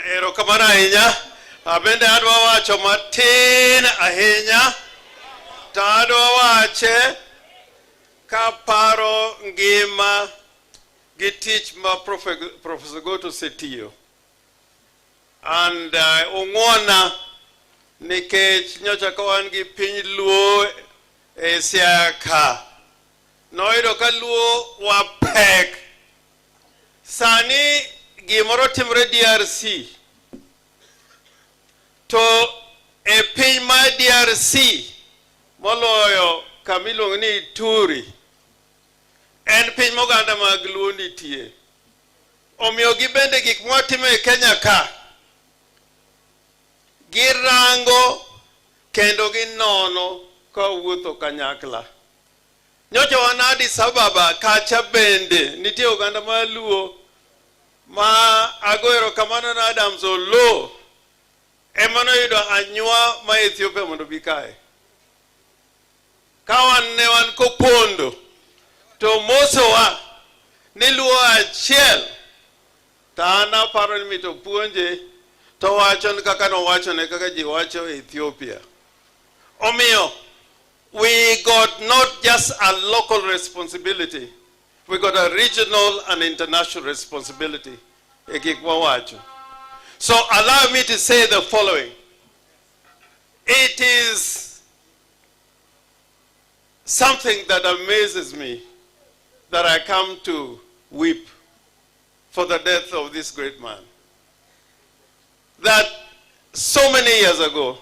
Erokamano ahinya. Abende adwa wacho matin ahinya. To adwa wache kaparo ngima gi tich ma Professor Goto setiyo. And ung'wona nikech nyocha ka wan gi piny Luo e Siaya ka. Noyudo ka Luo wapek. Sani gimoro timre DRC. To e piny ma DRC moloyo kamiluongo ni Ituri en piny moganda mag Luo nitie. Omiyo gibende gik mwatimo e Kenya ka girango kendo ginono ka wuotho kanyakla. Nyocha wan Addis Ababa kacha bende nitie oganda ma Luo ma ago erokamano na Adams Lwoo emano yudo anywa ma Ethiopia mondo bi kae. Kawan ne wan kopondo to mosowa ni Luo achiel ta na paro ni mito puonje to wachon kaka no wachone kaka ji wacho Ethiopia. Omiyo, we got not just a local responsibility, we got a regional and international responsibility. So allow me to say the following. It is something that amazes me that I come to weep for the death of this great man. That so many years ago,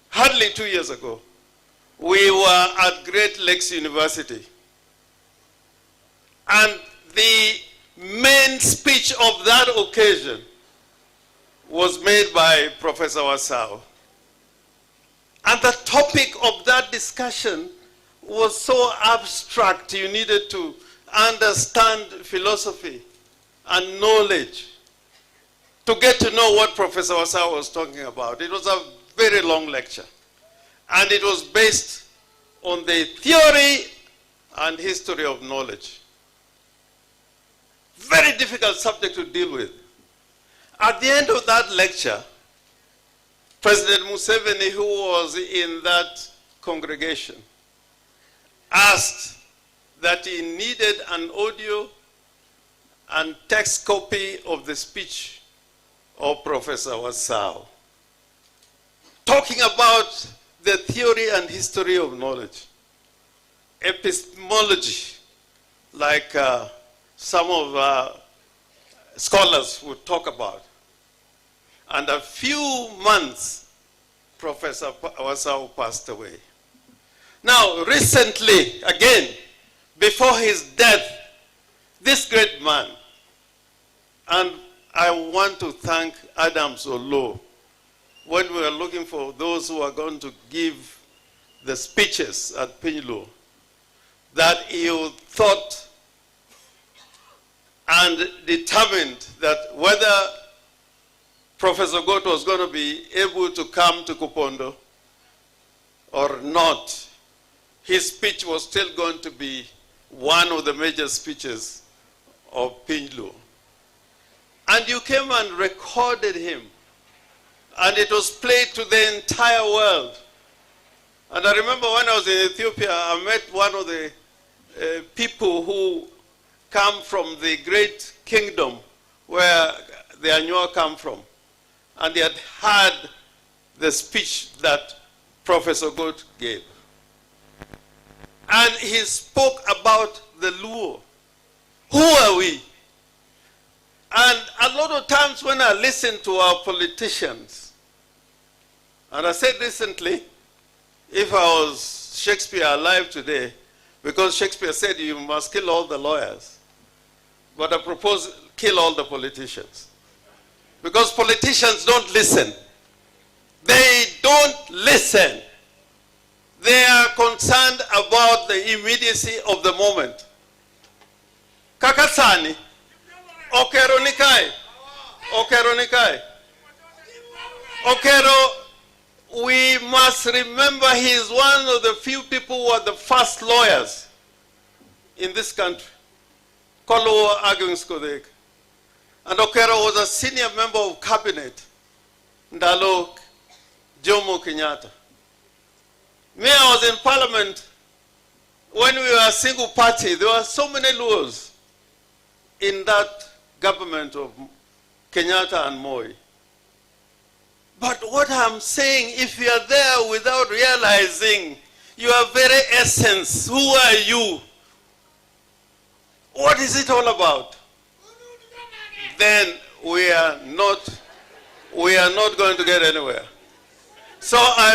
hardly 2 years ago, we were at Great Lakes University. And the main speech of that occasion was made by Professor Wasau. And the topic of that discussion was so abstract, you needed to understand philosophy and knowledge to get to know what Professor Wasau was talking about. It was a very long lecture. And it was based on the theory and history of knowledge. Very difficult subject to deal with. At the end of that lecture, President Museveni, who was in that congregation, asked that he needed an audio and text copy of the speech of Professor Wasau, talking about the theory and history of knowledge, epistemology, like some of our scholars would talk about. And a few months, Professor Wasau passed away. Now, recently, again, before his death, this great man, and I want to thank Adams Lwoo, when we were looking for those who are going to give the speeches at Pinluo, that you thought and determined that whether Professor Goto was going to be able to come to Kupondo or not, his speech was still going to be one of the major speeches of Pinluo. And you came and recorded him. And it was played to the entire world. And I remember when I was in Ethiopia, I met one of the people who come from the great kingdom where the Anywa come from. And they had heard the speech that Professor Goto gave. And he spoke about the Luo. Who are we? And a lot of times when I listen to our politicians, and I said recently, if I was Shakespeare alive today, because Shakespeare said you must kill all the lawyers, but I propose kill all the politicians. Because politicians don't listen. They don't listen. They are concerned about the immediacy of the moment. Kakasani, Okero Nikai, Okero Nikai. Okero, we must remember he is one of the few people who are the first lawyers in this country. Kolo Agungskodek. And Okero was a senior member of cabinet, Ndalo Jomo Kenyatta. Me, I was in parliament when we were a single party. There were so many Luos in that government of Kenyatta and Moi. But what I'm saying, if you are there without realizing your very essence, who are you? What is it all about? Then we are not going to get anywhere. So I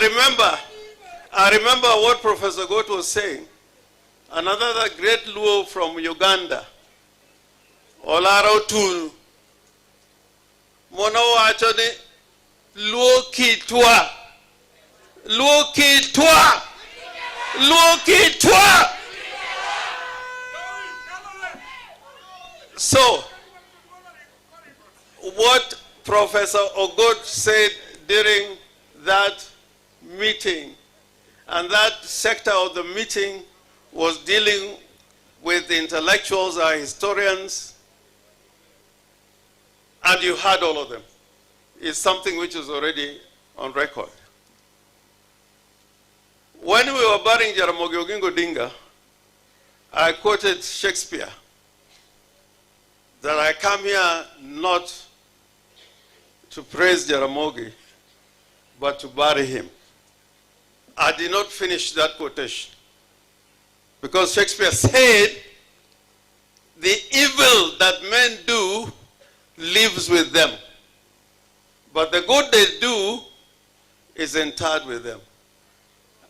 remember what Professor Goat was saying. Another great Luo from Uganda, Olaro Tunu, Mono Achoni, Luo Kitwa, Luo Kitwa, Luo Kitwa. So, what Professor Ogot said during that meeting, and that sector of the meeting was dealing with the intellectuals, our historians, and you heard all of them. It's something which is already on record. When we were burying Jaramogi Oginga Odinga, I quoted Shakespeare, that I come here not to praise Jaramogi, but to bury him. I did not finish that quotation, because Shakespeare said, the evil that men do lives with them, but the good they do is interred with them.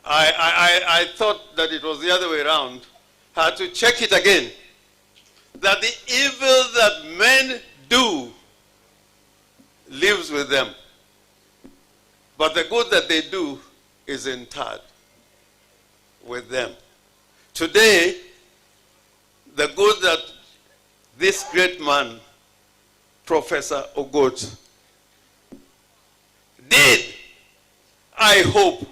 I thought that it was the other way around. I had to check it again, that the evil that men do lives with them, but the good that they do is interred with them. Today, the good that this great man, Professor Ogot, did, I hope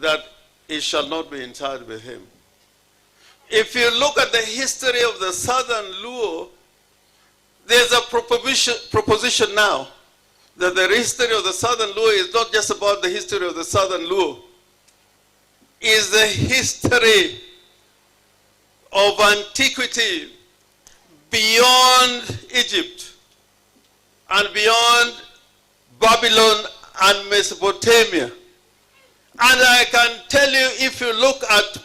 that it shall not be interred with him. If you look at the history of the Southern Luo, there's a proposition now that the history of the Southern Luo is not just about the history of the Southern Luo. It's the history of antiquity beyond Egypt and beyond Babylon and Mesopotamia. And I can tell you, if you look at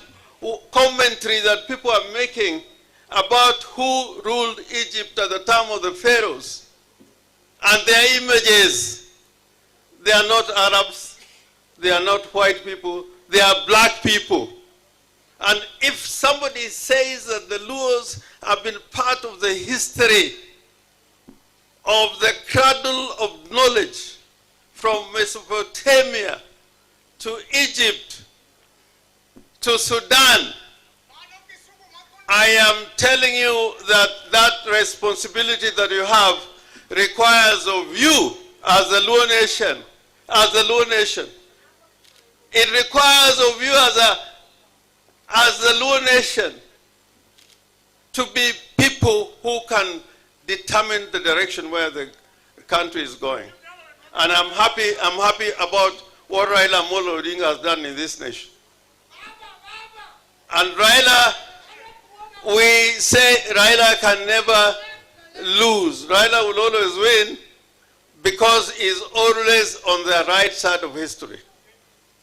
commentary that people are making about who ruled Egypt at the time of the pharaohs, and their images, they are not Arabs, they are not white people, they are black people. And if somebody says that the Luos have been part of the history of the cradle of knowledge from Mesopotamia to Egypt to Sudan, I am telling you that that responsibility that you have requires of you as the Luo nation, It requires of you as the Luo nation to be people who can determine the direction where the country is going. And I'm happy about what Raila Amolo Odinga has done in this nation. And Raila, we say Raila can never lose. Raila will always win because he's always on the right side of history.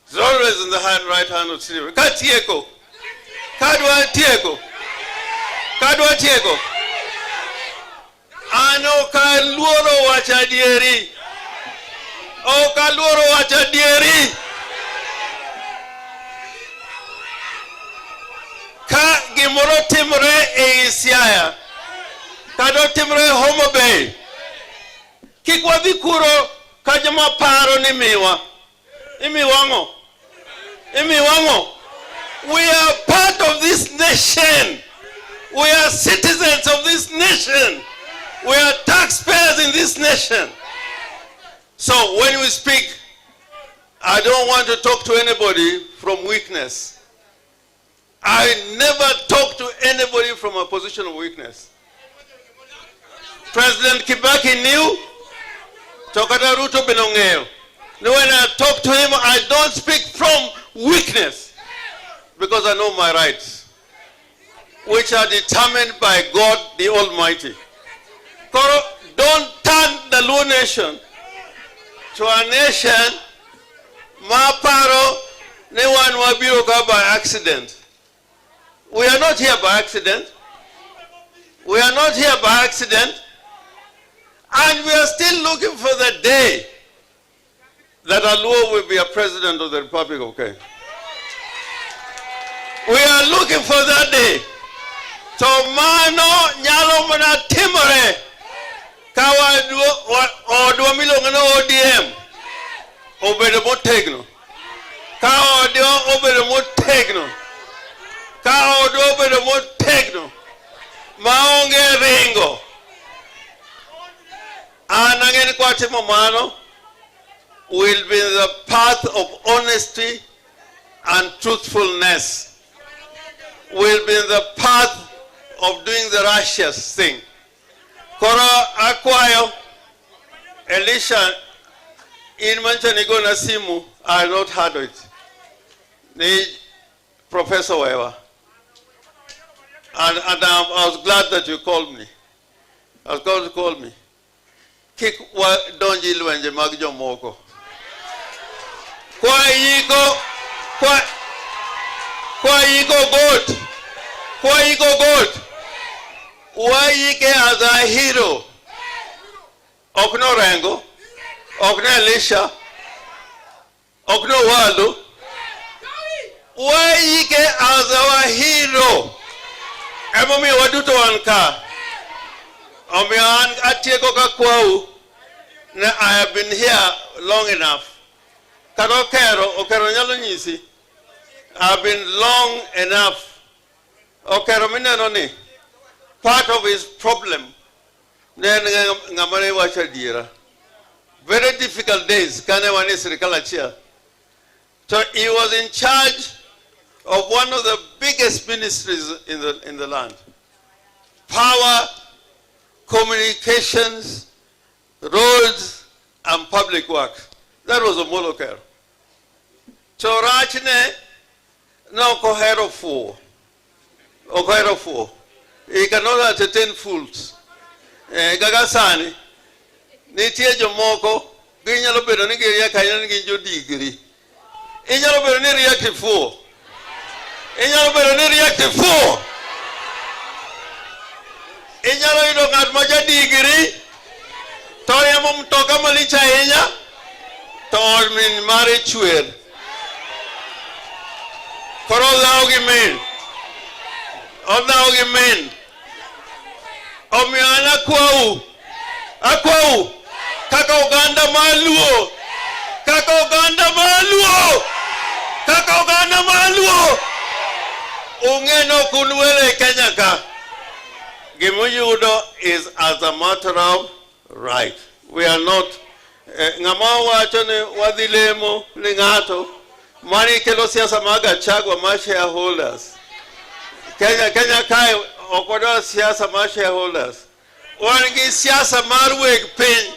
He's always in the right hand of history. Katieko. Kadwa Tieko. Kadwa Tieko. Ano ka luoro wacha dieri. O ka luoro wacha dieri. Ka gimoro timre e Isiaya. Kado timre Homo Bay. Kikwa vikuro kajama paro ni miwa. Imiwango. We are part of this nation. We are citizens of this nation. We are taxpayers in this nation. So when we speak, I don't want to talk to anybody from weakness. I never talk to anybody from a position of weakness. President Kibaki knew, Tokata Ruto Benongeo. When I talk to him, I don't speak from weakness, because I know my rights, which are determined by God the Almighty. Don't turn the Luo nation to a nation Maparo Newan Wabiroka by accident. We are not here by accident. We are not here by accident. And we are still looking for the day that Lwoo will be a president of the Republic of Kenya. We are looking for that day. Tomano nyalo mana timore kawa odwa milongano ODM obedo motegno. Kawa odwa obedo motegno. Kawa odwa obedo motegno. Maonge ringo. Anangeni kwa timo mano will be the path of honesty and truthfulness. Will be the path of doing the righteous thing. Koro akwayo Elisha in manchanigo na simu, I have not heard it. Ni Professor Wewa. And I was glad that you called me. I was glad you called me. Kik wa donji lwenje mag jomoko. Kwa yiko good. Kwa yiko good. Wayike as a hero. Okno Orengo, Okno Elisha, Okno Waldo. Wayike as our hero. Emomi waduto wanka. Omi an atieko kakwau. I have been here long enough. Karo okero nyalo nyisi. I have been long enough. Okero mineno ni. Part of his problem, very difficult days. So he was in charge of one of the biggest ministries in the land. Power, communications, roads, and public works. That was a Molokero. So Rachne no kohero four. Okero four. He cannot entertain fools. Gagasani, Nitia Jomoko, Ginyalo Beronigia Kayan Ginjo degree. Inyalo Beroni reactive four. Inyalo Beroni reactive four. Inyalo you don't have much degree. Toyamum Toka Malicha Enya, Tormin marriage weird. Korola Ogimin. Ogimin. Omiana akwau, kaka Uganda maluo, ungeno kunwele Kenya ka. Gimuyudo is as a matter of right. We are not, ngamawa chone wadilemo lingato, mani kelo siasa maga chagwa ma shareholders. Kenya kai okodo siasa ma shareholders. Wangi siasa marweg pin.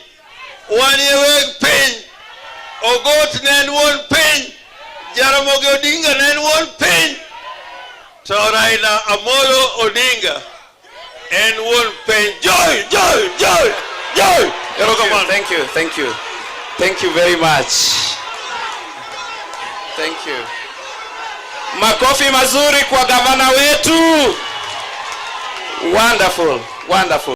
Wani weg pin. Ogot nen won pin. Jaramogi Odinga nen won pin. So Raila Amolo Odinga and won pin. Joy. Thank you very much. Thank you. Makofi mazuri kwa gavana wetu. Wonderful.